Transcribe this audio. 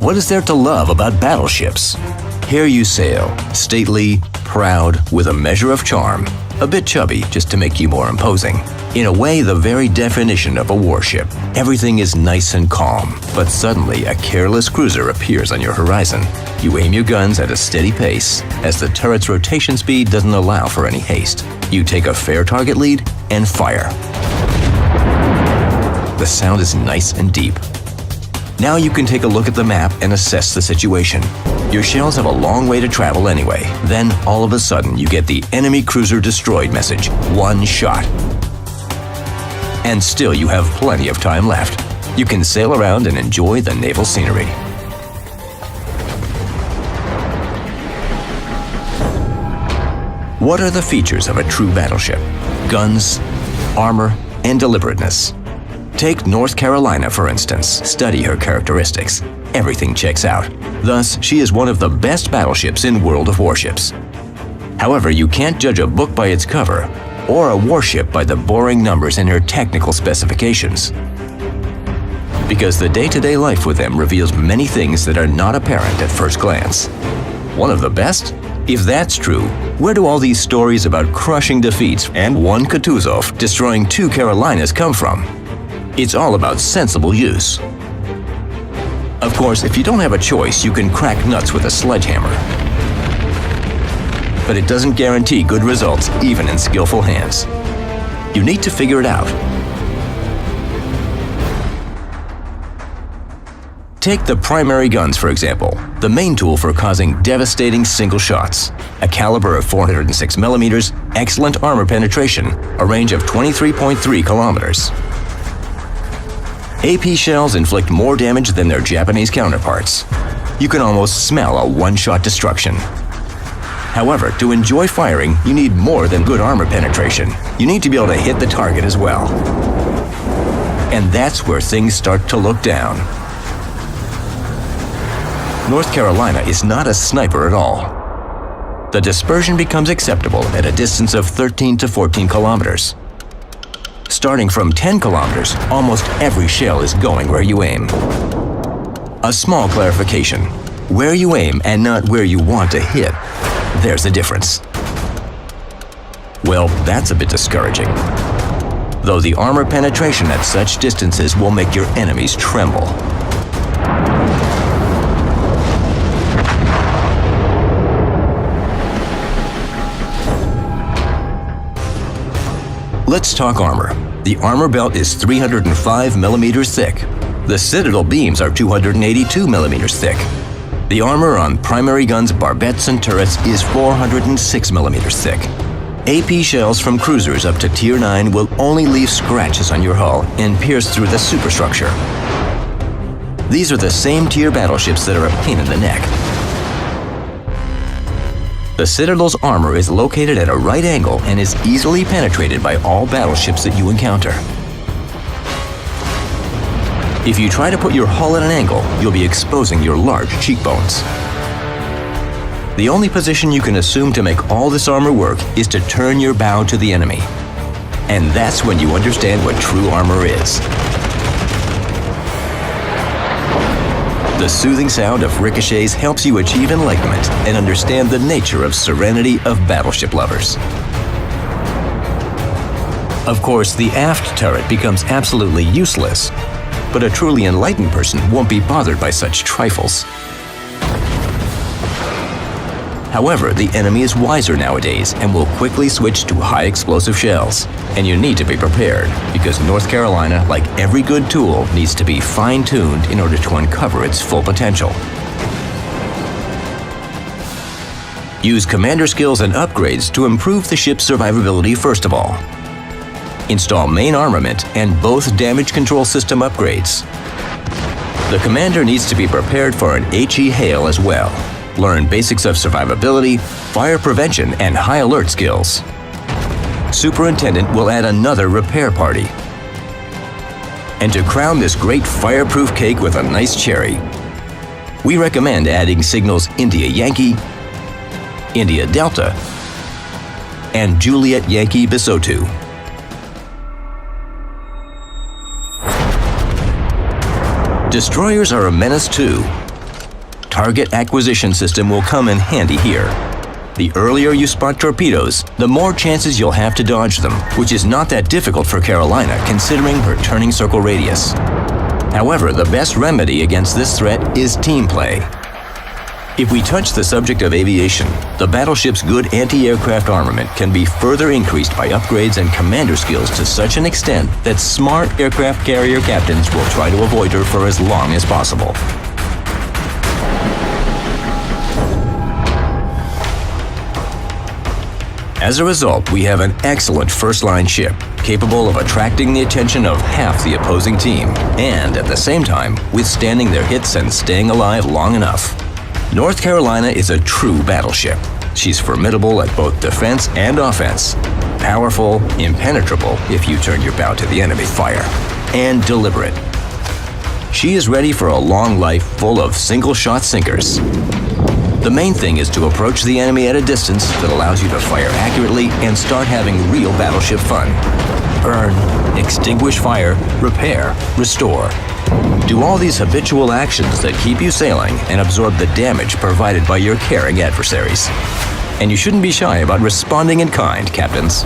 What is there to love about battleships? Here you sail, stately, proud, with a measure of charm. A bit chubby, just to make you more imposing. In a way, the very definition of a warship. Everything is nice and calm, but suddenly a careless cruiser appears on your horizon. You aim your guns at a steady pace, as the turret's rotation speed doesn't allow for any haste. You take a fair target lead and fire. The sound is nice and deep. Now you can take a look at the map and assess the situation. Your shells have a long way to travel anyway. Then, all of a sudden, you get the enemy cruiser destroyed message. One shot. And still you have plenty of time left. You can sail around and enjoy the naval scenery. What are the features of a true battleship? Guns, armor, and deliberateness. Take North Carolina, for instance. Study her characteristics. Everything checks out. Thus, she is one of the best battleships in World of Warships. However, you can't judge a book by its cover, or a warship by the boring numbers in her technical specifications. Because the day-to-day life with them reveals many things that are not apparent at first glance. One of the best? If that's true, where do all these stories about crushing defeats and one Kutuzov destroying 2 Carolinas come from? It's all about sensible use. Of course, if you don't have a choice, you can crack nuts with a sledgehammer. But it doesn't guarantee good results, even in skillful hands. You need to figure it out. Take the primary guns, for example, the main tool for causing devastating single shots. A caliber of 406 millimeters, excellent armor penetration, a range of 23.3 kilometers. AP shells inflict more damage than their Japanese counterparts. You can almost smell a one-shot destruction. However, to enjoy firing, you need more than good armor penetration. You need to be able to hit the target as well. And that's where things start to look down. North Carolina is not a sniper at all. The dispersion becomes acceptable at a distance of 13 to 14 kilometers. Starting from 10 kilometers, almost every shell is going where you aim. A small clarification. Where you aim and not where you want to hit. There's a difference. Well, that's a bit discouraging. Though the armor penetration at such distances will make your enemies tremble. Let's talk armor. The armor belt is 305 millimeters thick. The citadel beams are 282 millimeters thick. The armor on primary guns, barbettes, and turrets is 406 millimeters thick. AP shells from cruisers up to Tier 9 will only leave scratches on your hull and pierce through the superstructure. These are the same tier battleships that are a pain in the neck. The Citadel's armor is located at a right angle and is easily penetrated by all battleships that you encounter. If you try to put your hull at an angle, you'll be exposing your large cheekbones. The only position you can assume to make all this armor work is to turn your bow to the enemy. And that's when you understand what true armor is. The soothing sound of ricochets helps you achieve enlightenment and understand the nature of serenity of battleship lovers. Of course, the aft turret becomes absolutely useless, but a truly enlightened person won't be bothered by such trifles. However, the enemy is wiser nowadays and will quickly switch to high explosive shells. And you need to be prepared, because North Carolina, like every good tool, needs to be fine-tuned in order to uncover its full potential. Use commander skills and upgrades to improve the ship's survivability first of all. Install main armament and both damage control system upgrades. The commander needs to be prepared for an HE hail as well. Learn basics of survivability, fire prevention, and high alert skills. Superintendent will add another repair party. And to crown this great fireproof cake with a nice cherry, we recommend adding signals India Yankee, India Delta, and Juliet Yankee Bisotu. Destroyers are a menace too. target acquisition system will come in handy here. The earlier you spot torpedoes, the more chances you'll have to dodge them, which is not that difficult for Carolina considering her turning circle radius. However, the best remedy against this threat is team play. If we touch the subject of aviation, the battleship's good anti-aircraft armament can be further increased by upgrades and commander skills to such an extent that smart aircraft carrier captains will try to avoid her for as long as possible. As a result, we have an excellent first-line ship, capable of attracting the attention of half the opposing team, and at the same time, withstanding their hits and staying alive long enough. North Carolina is a true battleship. She's formidable at both defense and offense, powerful, impenetrable if you turn your bow to the enemy fire, and deliberate. She is ready for a long life full of single-shot sinkers. The main thing is to approach the enemy at a distance that allows you to fire accurately and start having real battleship fun. Burn, extinguish fire, repair, restore. Do all these habitual actions that keep you sailing and absorb the damage provided by your caring adversaries. And you shouldn't be shy about responding in kind, captains.